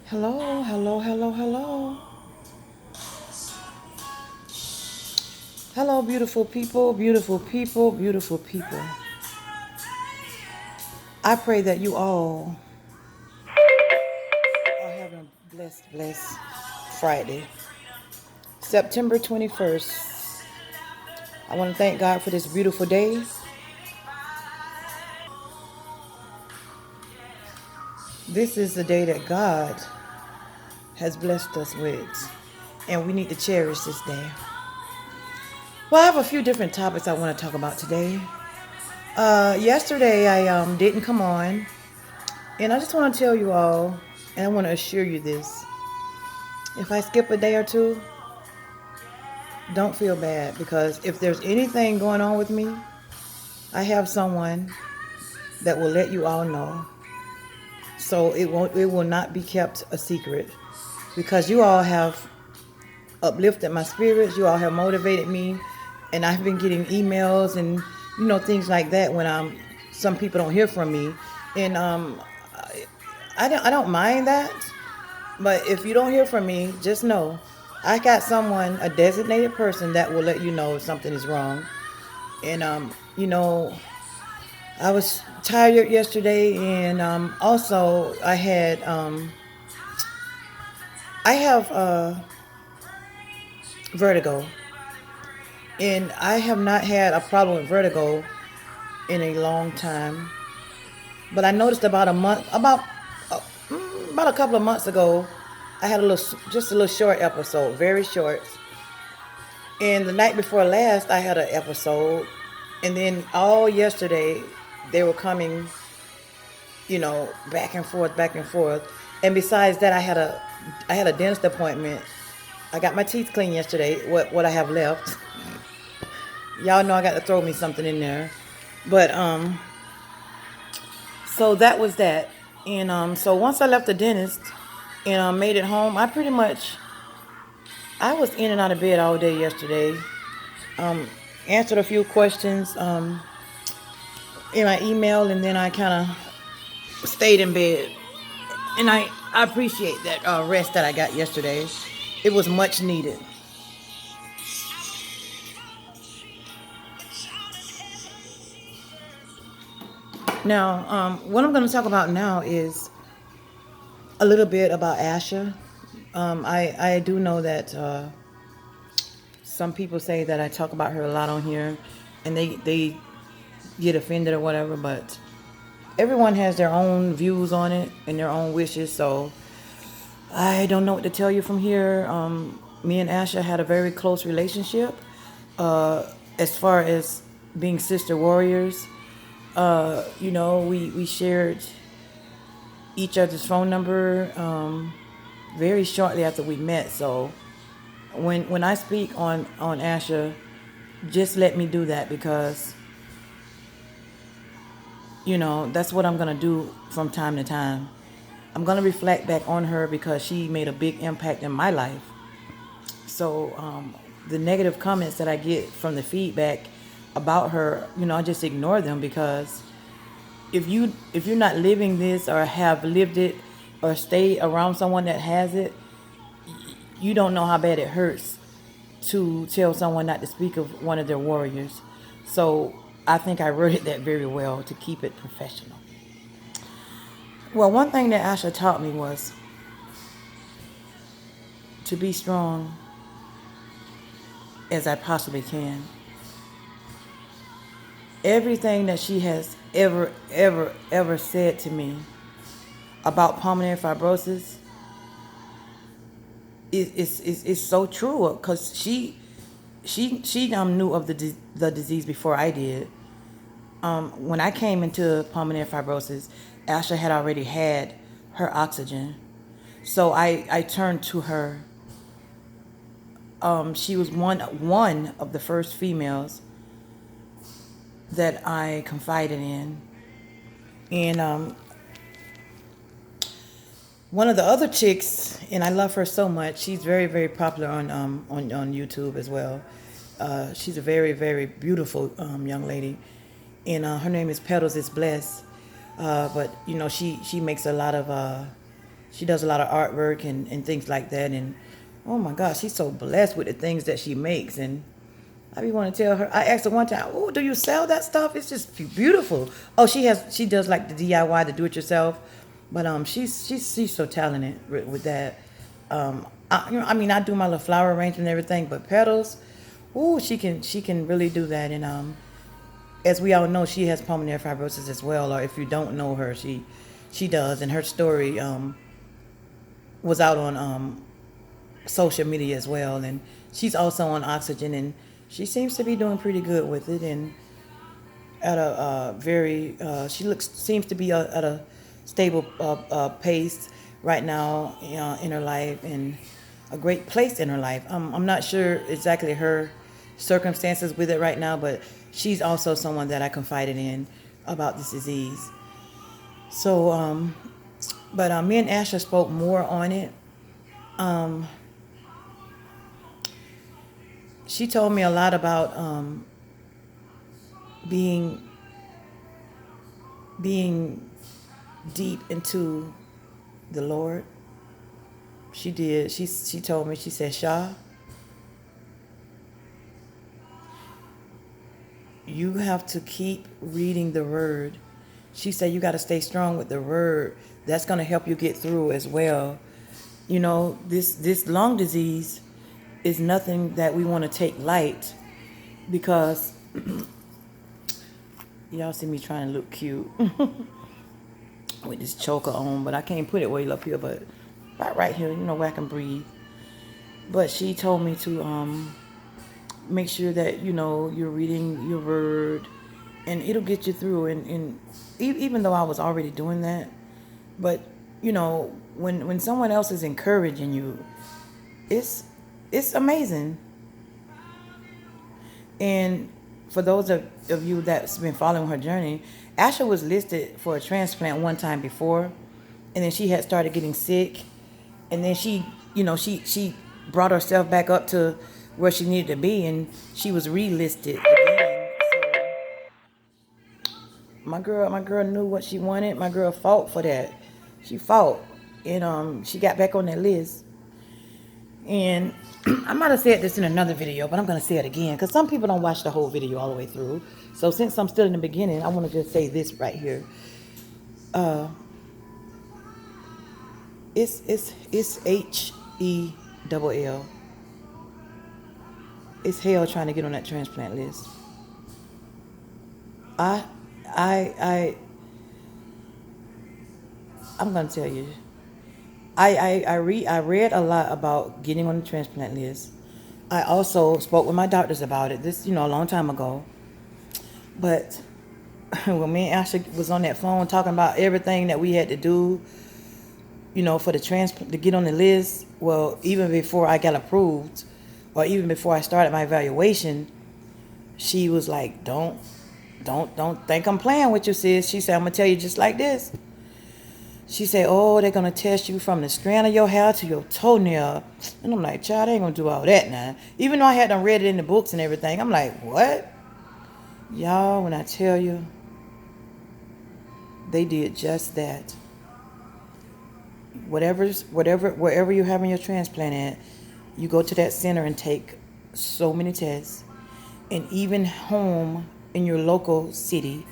Hello, hello, hello, hello. Hello, beautiful people, beautiful people, beautiful people. I pray that you all are having a blessed Friday, September 21st. I want to thank God for this beautiful day. This is the day that God has blessed us with, and we need to cherish this day. Well, I have a few different topics I want to talk about today. Yesterday, I didn't come on, and I just want to tell you all, and I want to assure you this. If I skip a day or two, don't feel bad because if there's anything going on with me, I have someone that will let you all know. So it will not be kept a secret because you all have uplifted my spirits, you all have motivated me, and I've been getting emails and things like that when some people don't hear from me. And I don't mind that. But if you don't hear from me, just know I got someone, a designated person that will let you know if something is wrong. And you know, I was tired yesterday, and also I have vertigo, and I have not had a problem with vertigo in a long time. But I noticed uh, about a couple of months ago, I had just a little short episode, very short. And the night before last, I had an episode, and then all yesterday, they were coming, back and forth, back and forth. And besides that, I had a dentist appointment. I got my teeth cleaned yesterday. What I have left, y'all know I got to throw me something in there, but so that was that. And so once I left the dentist and made it home, I was in and out of bed all day yesterday. Answered a few questions in my email, and then I kind of stayed in bed. And I appreciate that rest that I got yesterday. It was much needed. Now, what I'm going to talk about now is a little bit about Asha. I do know that some people say that I talk about her a lot on here, and they get offended or whatever, but everyone has their own views on it and their own wishes, so I don't know what to tell you from here. Me and Asha had a very close relationship as far as being sister warriors. We shared each other's phone number very shortly after we met. So when I speak on Asha, just let me do that because that's what I'm gonna do from time to time. I'm gonna reflect back on her because she made a big impact in my life. So the negative comments that I get from the feedback about her, I just ignore them because if you're not living this or have lived it or stay around someone that has it, you don't know how bad it hurts to tell someone not to speak of one of their warriors. So I think I worded that very well to keep it professional. Well, one thing that Asha taught me was to be strong as I possibly can. Everything that she has ever said to me about pulmonary fibrosis is so true because she knew of the disease before I did. When I came into pulmonary fibrosis, Asha had already had her oxygen, so I turned to her. She was one of the first females that I confided in, and one of the other chicks, and I love her so much. She's very popular on YouTube as well. She's a very beautiful young lady, and her name is Petals is Blessed. But she makes a lot of She does a lot of artwork and things like that. And oh my gosh, she's so blessed with the things that she makes. And I be want to tell her. I asked her one time, "Oh, do you sell that stuff? It's just beautiful." Oh, she does like the DIY, the do it yourself. But she's so talented with that. I mean, I do my little flower arrangement and everything, but petals, ooh, she can really do that. And as we all know, she has pulmonary fibrosis as well. Or if you don't know her, she does. And her story was out on social media as well. And she's also on oxygen, and she seems to be doing pretty good with it. And at a very, she looks seems to be at a stable pace right now in her life, and a great place in her life. I'm not sure exactly her circumstances with it right now, but she's also someone that I confided in about this disease. So, but me and Asha spoke more on it. She told me a lot about being being deep into the Lord. She did. She told me. She said, "Shah, you have to keep reading the Word." She said, "You got to stay strong with the Word. That's going to help you get through as well. You know, this lung disease is nothing that we want to take light, because y'all see me trying to look cute with this choker on, but I can't put it way up here, but right here, you know, where I can breathe." But she told me to make sure that, you know, you're reading your Word, and it'll get you through. And even though I was already doing that, but you know, when someone else is encouraging you, it's amazing. And for those of you that's been following her journey, Asha was listed for a transplant one time before, and then she had started getting sick, and then she, you know, she brought herself back up to where she needed to be, and she was relisted again. So my girl knew what she wanted. My girl fought for that. She fought, and she got back on that list. And I might have said this in another video, but I'm going to say it again because some people don't watch the whole video all the way through. So since I'm still in the beginning, I want to just say this right here. It's HELL. It's hell trying to get on that transplant list. I I I'm gonna tell you. I read a lot about getting on the transplant list. I also spoke with my doctors about it. This, you know, a long time ago. But when me and Asha was on that phone talking about everything that we had to do, you know, for the transplant to get on the list. Well, even before I got approved, or even before I started my evaluation, she was like, "Don't think I'm playing with you, sis." She said, "I'm gonna tell you just like this." She said, "Oh, they're gonna test you from the strand of your hair to your toenail." And I'm like, "Child, they ain't gonna do all that now." Even though I had done read it in the books and everything, I'm like, "What?" Y'all, when I tell you, they did just that. Wherever you're having your transplant at, you go to that center and take so many tests. And even home in your local city,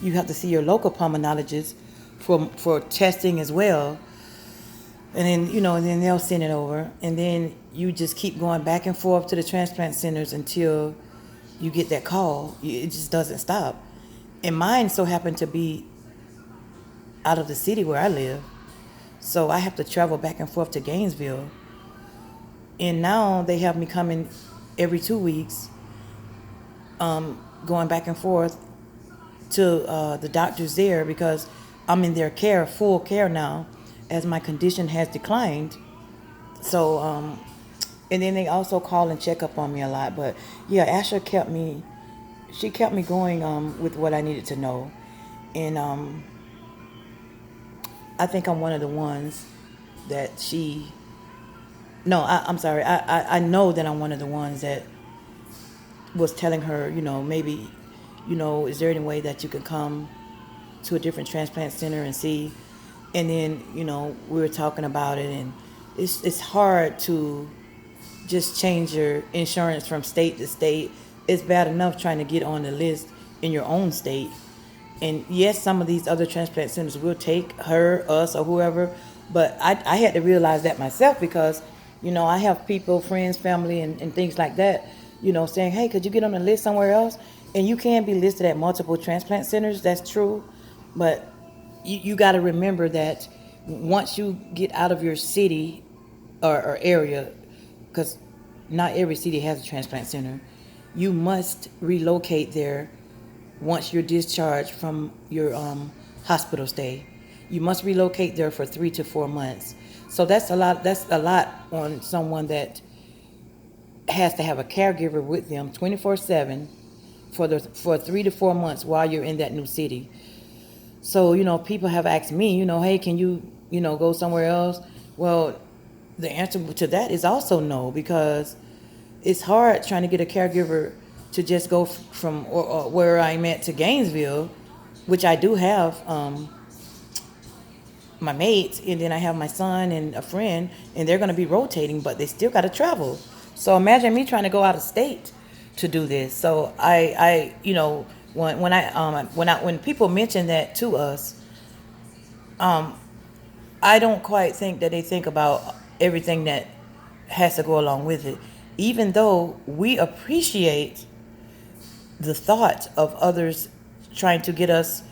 you have to see your local pulmonologist for testing as well. And then, you know, and then they'll send it over. And then you just keep going back and forth to the transplant centers until you get that call. It just doesn't stop. And mine so happened to be out of the city where I live. So I have to travel back and forth to Gainesville. And now they have me coming every 2 weeks, going back and forth to the doctors there, because I'm in their care, full care now, as my condition has declined. So, and then they also call and check up on me a lot. But yeah, Asha she kept me going with what I needed to know. And I think I'm one of the ones that I'm sorry. I know that I'm one of the ones that was telling her, you know, maybe, you know, is there any way that you could come to a different transplant center and see? And then, we were talking about it, and it's hard to just change your insurance from state to state. It's bad enough trying to get on the list in your own state. And yes, some of these other transplant centers will take her, us, or whoever. But I had to realize that myself because, I have people, friends, family, and things like that, saying, hey, could you get on the list somewhere else? And you can be listed at multiple transplant centers. That's true. But you got to remember that once you get out of your city or area, because not every city has a transplant center, you must relocate there once you're discharged from your hospital stay. You must relocate there for 3 to 4 months. So that's a lot. That's a lot on someone that has to have a caregiver with them 24/7 for 3 to 4 months while you're in that new city. So, people have asked me, hey, can you, go somewhere else? Well, the answer to that is also no, because it's hard trying to get a caregiver to just go from or where I'm at to Gainesville, which I do have my mates, and then I have my son and a friend, and they're going to be rotating, but they still got to travel. So imagine me trying to go out of state to do this. So when people mention that to us, I don't quite think that they think about everything that has to go along with it. Even though we appreciate the thought of others trying to get us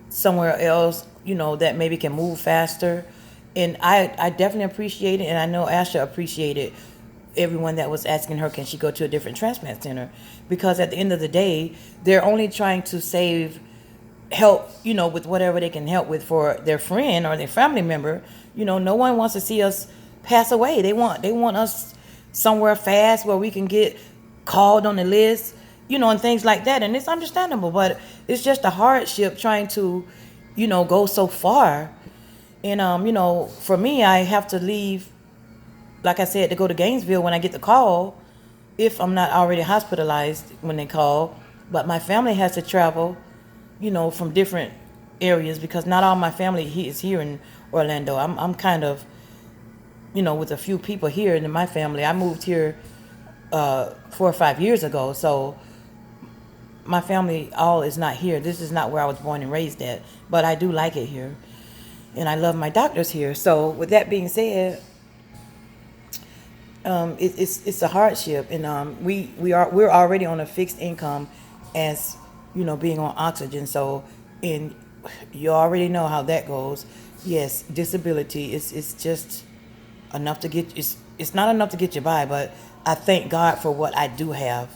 somewhere else, that maybe can move faster. And I definitely appreciate it. And I know Asha appreciated everyone that was asking her, can she go to a different transplant center? Because at the end of the day, they're only trying to save help, with whatever they can help with for their friend or their family member. No one wants to see us pass away. They want us somewhere fast where we can get called on the list, and things like that. And it's understandable, but it's just a hardship trying to, go so far. And for me, I have to leave, like I said, to go to Gainesville when I get the call, if I'm not already hospitalized when they call. But my family has to travel, from different areas, because not all my family is here in Orlando. I'm kind of, with a few people here in my family. I moved here 4 or 5 years ago, so my family all is not here. This is not where I was born and raised at, but I do like it here, and I love my doctors here. So with that being said, it's a hardship, and we're already on a fixed income, as being on oxygen. So, and you already know how that goes. Yes, disability is just enough to get. It's not enough to get you by, but I thank God for what I do have,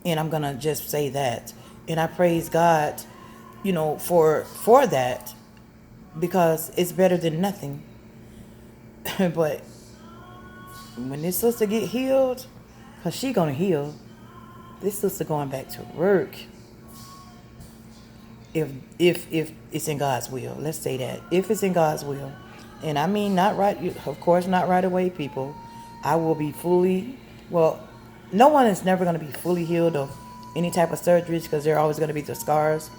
and I'm gonna just say that, and I praise God, for that, because it's better than nothing. But when this sister get healed, cause she gonna heal, this sister going back to work. If it's in God's will, let's say that, if it's in God's will, and I mean not right, of course not right away, people. I will be fully, well, no one is never gonna be fully healed of any type of surgeries, because there are always gonna be the scars.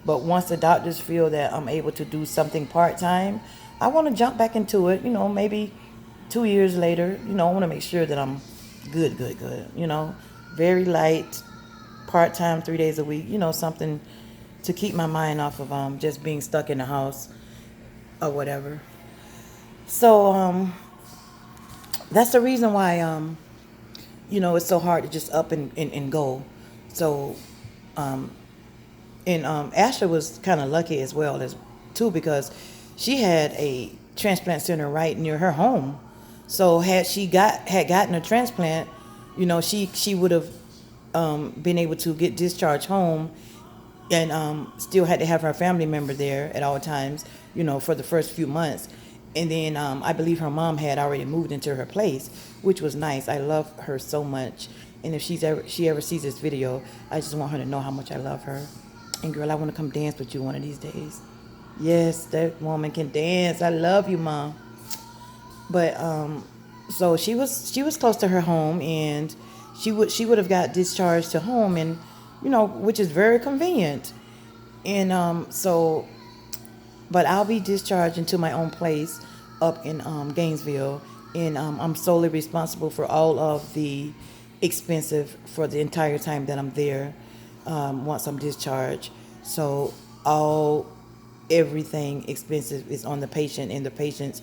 But once the doctors feel that I'm able to do something part time, I want to jump back into it. Maybe 2 years later, I want to make sure that I'm good. Very light, part time, 3 days a week. Something to keep my mind off of just being stuck in the house or whatever. So that's the reason why it's so hard to just up and go. So and Asha was kind of lucky as well as too, because she had a transplant center right near her home. So had she gotten a transplant, she would have been able to get discharged home, and still had to have her family member there at all times, for the first few months. And then I believe her mom had already moved into her place, which was nice. I love her so much. And if she ever sees this video, I just want her to know how much I love her. And girl, I want to come dance with you one of these days. Yes, that woman can dance. I love you, Mom. But so she was close to her home, and she would have got discharged to home, and which is very convenient. And so But I'll be discharging to my own place up in Gainesville, and I'm solely responsible for all of the expensive for the entire time that I'm there. Once I'm discharged, so all everything expensive is on the patient, and the patient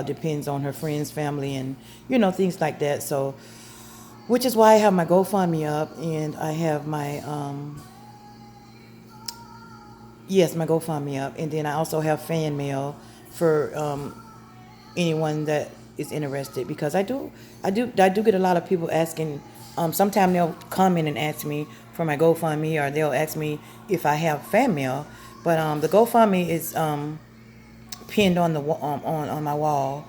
depends on her friends, family, and things like that. So, which is why I have my GoFundMe up, and I have my yes, my GoFundMe up, and then I also have fan mail for anyone that is interested, because I do get a lot of people asking. Sometimes they'll come in and ask me for my GoFundMe, or they'll ask me if I have fan mail. But the GoFundMe is pinned on the on my wall,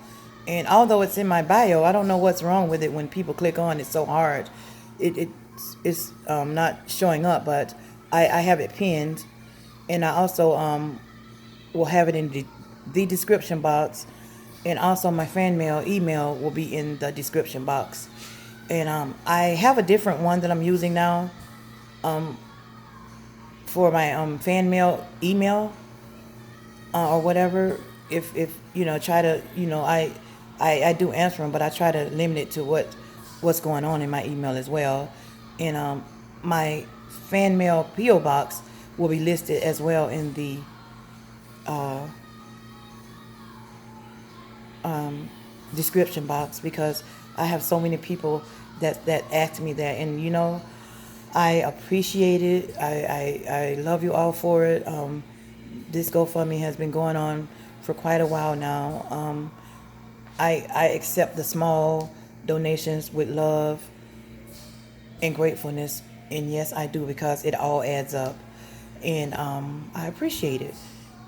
and although it's in my bio, I don't know what's wrong with it. When people click on it so hard, it's not showing up. But I have it pinned, and I also will have it in the description box, and also my fan mail email will be in the description box. And I have a different one that I'm using now for my fan mail email, or whatever. If try to, I do answer them, but I try to limit it to what's going on in my email as well. And my fan mail PO box will be listed as well in the description box, because I have so many people that ask me that, and I appreciate it. I love you all for it. This GoFundMe has been going on for quite a while now. I accept the small donations with love and gratefulness, and yes, I do, because it all adds up, and I appreciate it,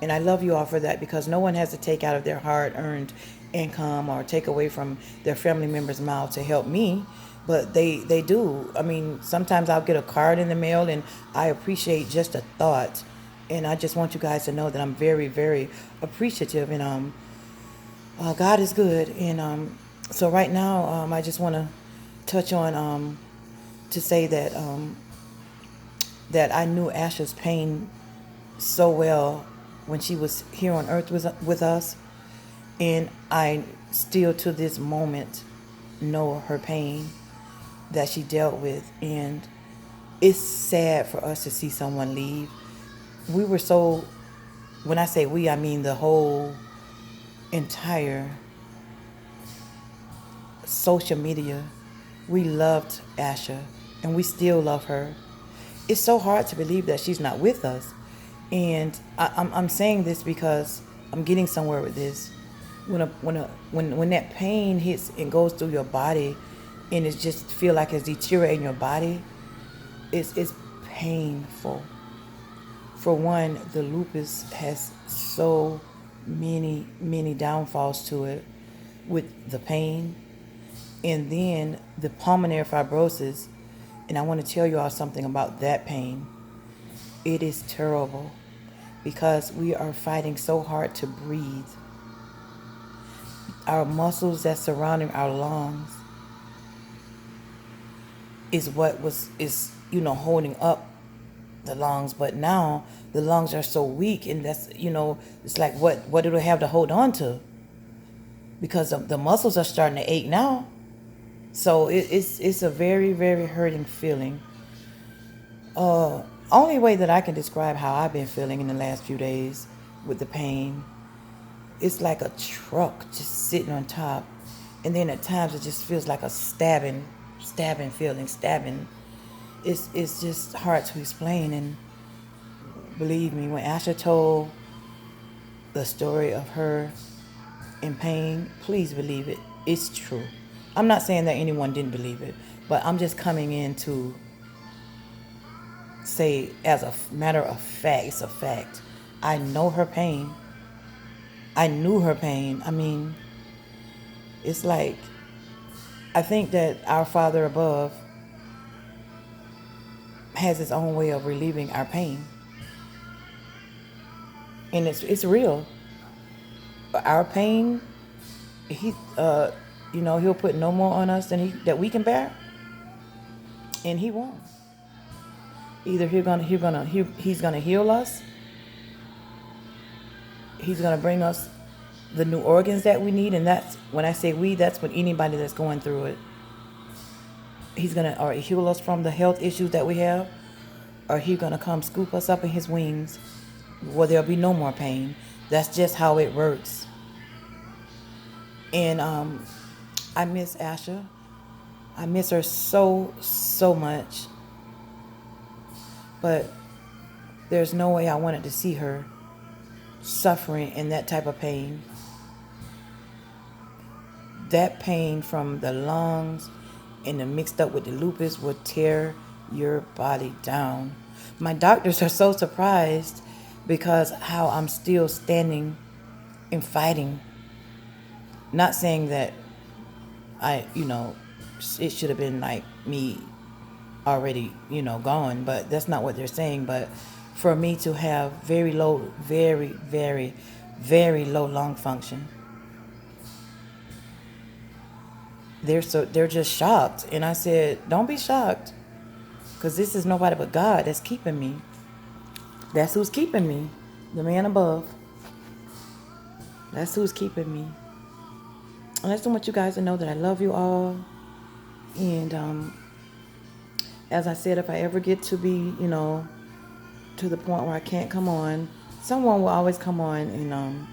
and I love you all for that, because no one has to take out of their hard-earned income or take away from their family members' mouth to help me, but they do. I mean, sometimes I'll get a card in the mail, and I appreciate just a thought, and I just want you guys to know that I'm very, very appreciative, and God is good. And so right now, I just want to touch on to say that that I knew Asha's pain so well when she was here on earth with us, and I still to this moment know her pain that she dealt with. And it's sad for us to see someone leave. We were so, when I say we, I mean the whole entire social media. We loved Asha, and we still love her. It's so hard to believe that she's not with us. And I'm saying this because I'm getting somewhere with this. When that pain hits and goes through your body, and it just feel like it's deteriorating your body, it's painful. For one, the lupus has so many downfalls to it, with the pain, and then the pulmonary fibrosis. And I want to tell you all something about that pain. It is terrible, because we are fighting so hard to breathe. Our muscles that surrounding our lungs is holding up the lungs, but now the lungs are so weak, and that's it's like what do they have to hold on to, because of the muscles are starting to ache now. So it's a very, very hurting feeling. Only way that I can describe how I've been feeling in the last few days with the pain, it's like a truck just sitting on top, and then at times it just feels like a stabbing feeling, stabbing. It's just hard to explain. And believe me, when Asha told the story of her in pain, please believe it. It's true. I'm not saying that anyone didn't believe it, but I'm just coming in to say, as a matter of fact, it's a fact. I know her pain. I knew her pain. I mean, it's like, I think that our Father above has his own way of relieving our pain. And it's real. But our pain, he'll put no more on us than that we can bear. And he won't. Either he's gonna heal us, He's going to bring us the new organs that we need. And that's when I say we, that's with anybody that's going through it. He's going to or heal us from the health issues that we have, or he's going to come scoop us up in his wings where there'll be no more pain. That's just how it works. And I miss Asha. I miss her so, so much. But there's no way I wanted to see her suffering in that type of pain. That pain from the lungs and the mixed up with the lupus will tear your body down. My doctors are so surprised because how I'm still standing and fighting. Not saying that it should have been like me already, gone, but that's not what they're saying. But for me to have very low, very, very, very low lung function, they're just shocked. And I said, don't be shocked, because this is nobody but God that's keeping me. That's who's keeping me, the man above. That's who's keeping me. And I just want you guys to know that I love you all. And as I said, if I ever get to be, to the point where I can't come on, someone will always come on and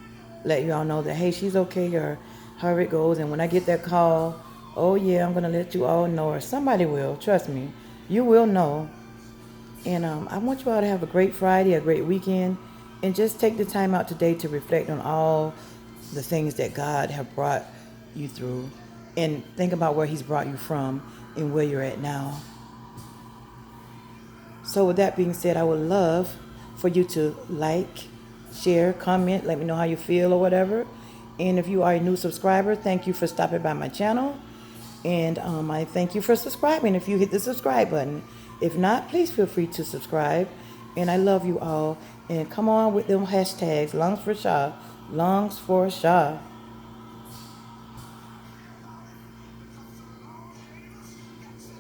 let you all know that, hey, she's okay, or however it goes. And when I get that call, oh yeah, I'm going to let you all know, or somebody will. Trust me, you will know. And I want you all to have a great Friday, a great weekend, and just take the time out today to reflect on all the things that God have brought you through, and think about where he's brought you from and where you're at now. So with that being said, I would love for you to like, share, comment, let me know how you feel or whatever. And if you are a new subscriber, thank you for stopping by my channel. And I thank you for subscribing if you hit the subscribe button. If not, please feel free to subscribe. And I love you all. And come on with them hashtags, lungs for Sha, lungs for Sha.